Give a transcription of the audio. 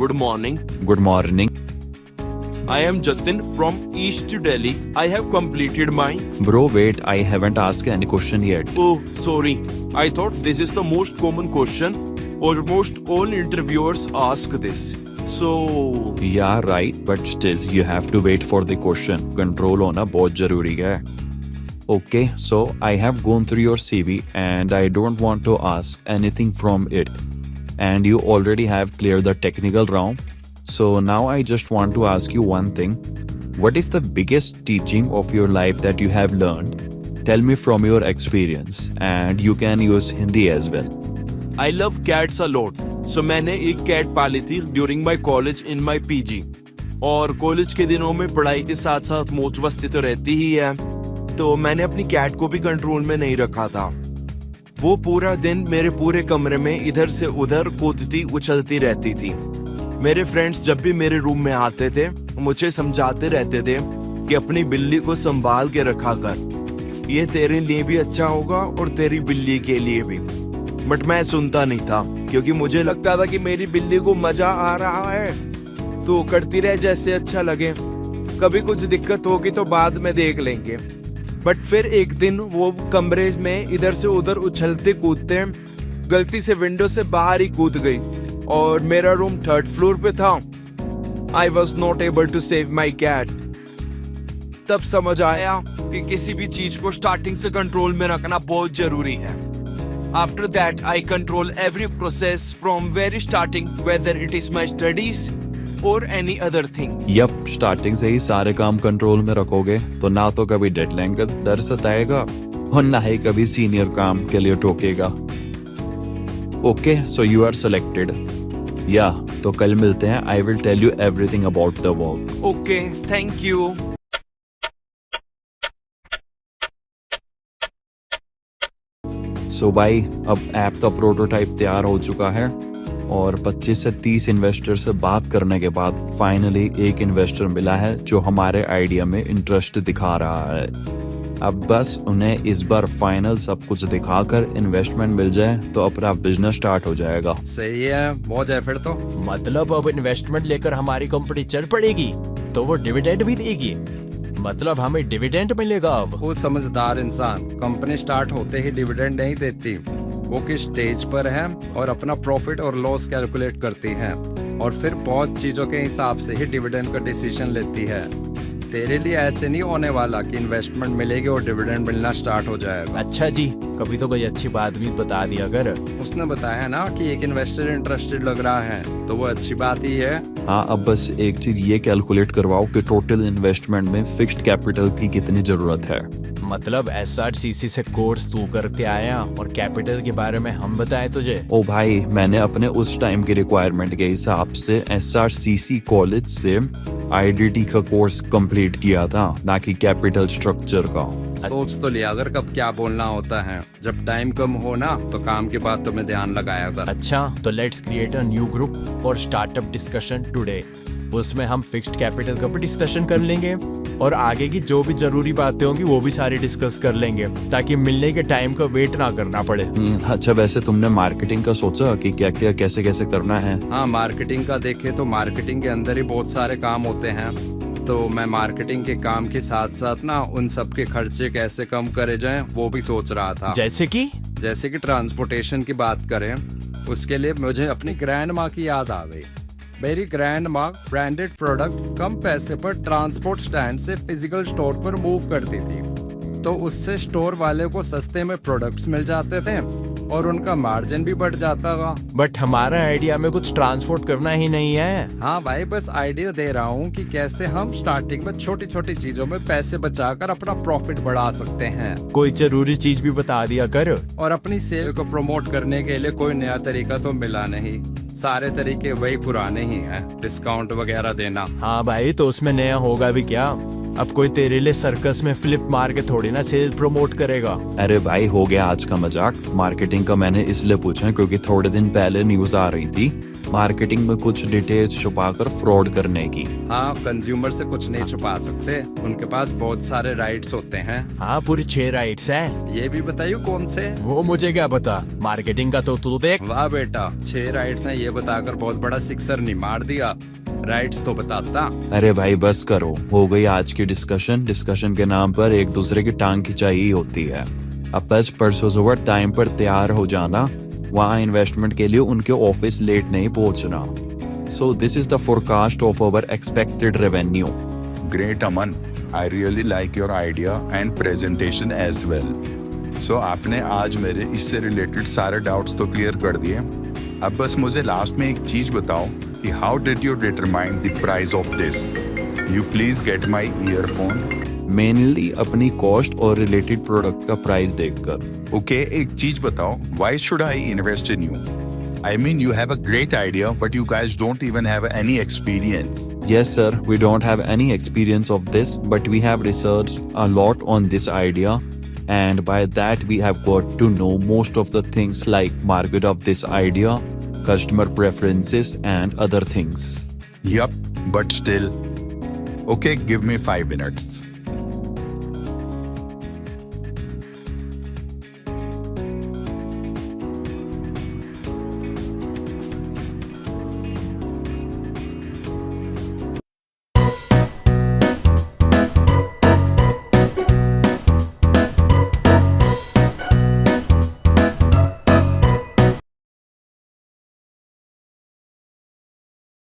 Good morning. Good morning. I am Jatin from East Delhi. I have completed my... Bro, wait, I haven't asked any question yet. Oh, sorry. I thought this is the most common question. Almost all interviewers ask this. So... Yeah, right, but still, you have to wait for the question. Control होना बहुत जरूरी है. Okay, so I have gone through your CV and I don't want to ask anything from it. And you already have cleared the technical round. So now I just want to ask you one thing. What is the biggest teaching of your life that you have learned? Tell me from your experience, and you can use Hindi as well. I love cats a lot. So मैंने एक cat पाली थी during my college in my PG. और college के दिनों में पढ़ाई के साथ साथ मौज मस्ती तो रहती ही है. तो मैंने अपनी कैट को भी कंट्रोल में नहीं रखा था. वो पूरा दिन मेरे पूरे कमरे में इधर से उधर कूदती उछलती रहती थी. मेरे फ्रेंड्स जब भी मेरे रूम में आते थे मुझे समझाते रहते थे कि अपनी बिल्ली को संभाल के रखा कर, ये तेरे लिए भी अच्छा होगा और तेरी बिल्ली के लिए भी. बट मैं सुनता नहीं था क्योंकि मुझे लगता था कि मेरी बिल्ली को मजा आ रहा है तो करती रहे जैसे अच्छा लगे, कभी कुछ दिक्कत होगी तो बाद में देख लेंगे. बट फिर एक दिन वो कमरे में इधर से उधर उछलते कूदते गलती से विंडो से बाहर ही कूद गई और मेरा रूम 3rd फ्लोर पे था. I was not able to save my cat. तब समझ आया कि किसी भी चीज को स्टार्टिंग से कंट्रोल में रखना बहुत जरूरी है. After that I control every process from very starting, whether it is my studies और any other thing. Yup, starting से ही सारे काम कंट्रोल में रखोगे तो ना तो कभी डेडलाइन का डर सताएगा और ना ही कभी सीनियर काम के लिए टोकेगा. Okay, so you are selected. या तो कल मिलते हैं. I will tell you everything about the work. Okay, thank you. So भाई, अब ऐप का प्रोटोटाइप तैयार हो चुका है और 25 से 30 इन्वेस्टर से बात करने के बाद फाइनली एक इन्वेस्टर मिला है जो हमारे आइडिया में इंटरेस्ट दिखा रहा है. अब बस उन्हें इस बार फाइनल सब कुछ दिखाकर इन्वेस्टमेंट मिल जाए तो अपना बिजनेस स्टार्ट हो जाएगा. सही है, मौज है फिर तो. मतलब अब इन्वेस्टमेंट लेकर हमारी कंपनी चल पड़ेगी तो वो डिविडेंड भी देगी. मतलब हमें डिविडेंड मिलेगा अब. वो समझदार इंसान कंपनी स्टार्ट होते ही डिविडेंड नहीं देती. वो किस स्टेज पर है और अपना प्रॉफिट और लॉस कैलकुलेट करती है और फिर बहुत चीजों के हिसाब से ही डिविडेंड का डिसीजन लेती है. तेरे लिए ऐसे नहीं होने वाला कि इन्वेस्टमेंट मिलेगी और डिविडेंड मिलना स्टार्ट हो जाएगा. अच्छा जी, कभी तो कोई अच्छी बात भी बता दिया कर. उसने बताया ना कि एक इन्वेस्टर इंटरेस्टेड लग रहा है तो वो अच्छी बात ही है. हाँ, अब बस एक चीज ये कैलकुलेट करवाओ कि टोटल इन्वेस्टमेंट में फिक्स्ड कैपिटल की कितनी जरूरत है. मतलब SRCC से कोर्स तू करके आया और कैपिटल के बारे में हम बताए तुझे. ओ भाई, मैंने अपने उस टाइम की रिक्वायरमेंट के हिसाब से SRCC कॉलेज से IDT का कोर्स कंप्लीट किया था, ना कि कैपिटल स्ट्रक्चर का. सोच तो लिया अगर कब क्या बोलना होता है. जब टाइम कम हो ना तो काम की बात तो मैं ध्यान लगाया था. अच्छा, तो let's create a new group for startup discussion today. उसमें हम फिक्स्ड कैपिटल का भी डिस्कशन कर लेंगे और आगे की जो भी जरूरी बातें होंगी वो भी सारी डिस्कस कर लेंगे ताकि मिलने के टाइम का वेट ना करना पड़े. अच्छा, वैसे तुमने मार्केटिंग का सोचा कि क्या क्या कैसे कैसे करना है? हाँ, मार्केटिंग का देखे तो मार्केटिंग के अंदर ही बहुत सारे काम होते हैं. तो मैं मार्केटिंग के काम के साथ साथ ना उन सब के खर्चे कैसे कम करे जाएं वो भी सोच रहा था. जैसे कि ट्रांसपोर्टेशन की बात करें, उसके लिए मुझे अपनी ग्रैंड माँ की याद आ गई. मेरी ग्रैंड माँ ब्रांडेड प्रोडक्ट्स कम पैसे पर ट्रांसपोर्ट स्टैंड से फिजिकल स्टोर पर मूव करती थी. तो उससे स्टोर वाले को सस्ते में प्रोडक्ट्स मिल जाते थे और उनका मार्जिन भी बढ़ जाता था. बट हमारा आइडिया में कुछ ट्रांसपोर्ट करना ही नहीं है. हाँ भाई, बस आइडिया दे रहा हूँ कि कैसे हम स्टार्टिंग में छोटी छोटी चीजों में पैसे बचाकर अपना प्रॉफिट बढ़ा सकते हैं. कोई जरूरी चीज भी बता दिया कर. और अपनी सेल को प्रमोट करने के लिए कोई नया तरीका तो मिला नहीं. सारे तरीके वही पुराने ही हैं, डिस्काउंट वगैरह देना. हाँ भाई, तो उसमें नया होगा भी क्या? अब कोई तेरे लिए सर्कस में फ्लिप मार के थोड़ी ना सेल प्रमोट करेगा. अरे भाई, हो गया आज का मजाक. मार्केटिंग का मैंने इसलिए पूछा क्योंकि थोड़े दिन पहले न्यूज आ रही थी मार्केटिंग में कुछ डिटेल्स छुपाकर फ्रॉड करने की। हाँ, कंज्यूमर से कुछ नहीं छुपा सकते, उनके पास बहुत सारे राइट्स होते हैं। हाँ, पूरी 6 राइट्स हैं। ये भी बताइए कौन से? वो मुझे क्या पता, मार्केटिंग का तो तू देख। वाह बेटा, 6 राइट्स हैं ये बताकर बहुत बड़ा सिक्सर नहीं मार दिया। राइट्स तो बताता। अरे भाई बस करो, हो गई आज की डिस्कशन के नाम पर एक दूसरे की टांग खिंचाई ही होती है। अब बस परसों सुबह टाइम पर तैयार हो जाना, वहाँ इन्वेस्टमेंट के लिए उनके ऑफिस लेट नहीं पहुँचना। So this is the forecast of our expected revenue. Great, Aman. I really like your idea and presentation as well. So आपने आज मेरे इससे रिलेटेड सारे डाउट्स तो क्लियर कर दिए। अब बस मुझे लास्ट में एक चीज बताओ कि how did you determine the price of this? You please get my earphone. Mainly अपनी कॉस्ट और रिलेटेड प्रोडक्ट का प्राइस देखकर। ओके, एक चीज बताओ, why should I invest in you? I mean, you have a great idea, but you guys don't even have any experience. Yes, sir, we don't have any experience of this, but we have researched a lot on this idea, and by that we have got to know most of the things like market of this idea, customer preferences, and other things. Yup, but still. Okay, give me 5 minutes.